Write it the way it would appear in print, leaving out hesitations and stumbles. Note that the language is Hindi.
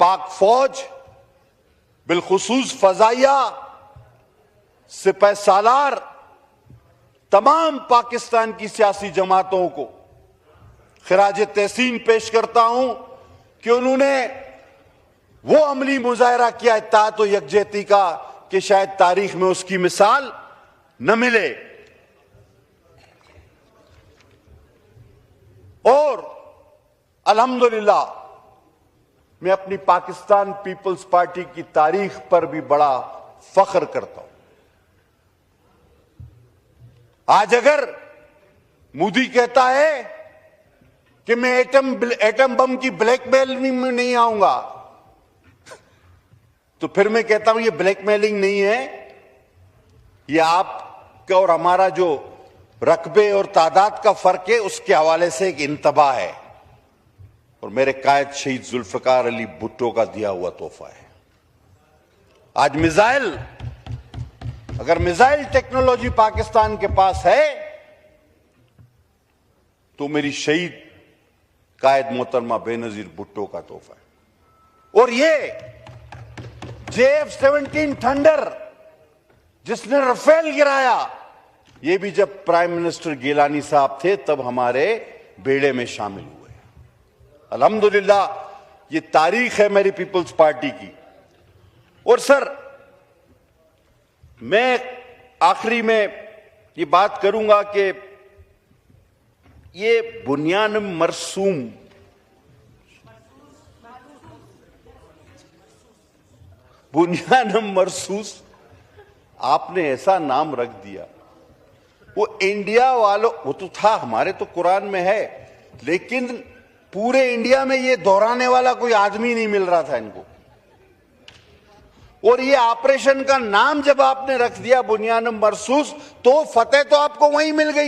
पाक फौज, बिलखुसूस फजाइया, सिपह सालार, तमाम पाकिस्तान की सियासी जमातों को खिराज तहसीन पेश करता हूं कि उन्होंने वो अमली मुजाहरा किया इत्तेहाद और यकजहती का कि शायद तारीख में उसकी मिसाल न मिले। और अल्हम्दुलिल्लाह मैं अपनी पाकिस्तान पीपल्स पार्टी की तारीख पर भी बड़ा फख्र करता हूं। आज अगर मोदी कहता है कि मैं एटम बम की ब्लैकमेलिंग में नहीं आऊंगा, तो फिर मैं कहता हूं ये ब्लैकमेलिंग नहीं है, ये आपका और हमारा जो रकबे और तादाद का फर्क है उसके हवाले से एक इंतबा है और मेरे कायद शहीद जुल्फकार अली भुट्टो का दिया हुआ तोहफा है। आज अगर मिसाइल टेक्नोलॉजी पाकिस्तान के पास है तो मेरी शहीद कायद मोहतरमा बेनजीर भुट्टो का तोहफा है। और ये JF-17 थंडर जिसने राफेल गिराया, ये भी जब प्राइम मिनिस्टर गिलानी साहब थे तब हमारे बेड़े में शामिल हुए। अल्हम्दुलिल्लाह ये तारीख है मेरी पीपल्स पार्टी की। और सर मैं आखिरी में ये बात करूंगा कि ये बुनियानम मरसूस आपने ऐसा नाम रख दिया। वो इंडिया वालों, वो तो था हमारे तो कुरान में है, लेकिन पूरे इंडिया में ये दोहराने वाला कोई आदमी नहीं मिल रहा था इनको। और ये ऑपरेशन का नाम जब आपने रख दिया बुनियानम मरसूस, तो फतेह तो आपको वहीं मिल गई।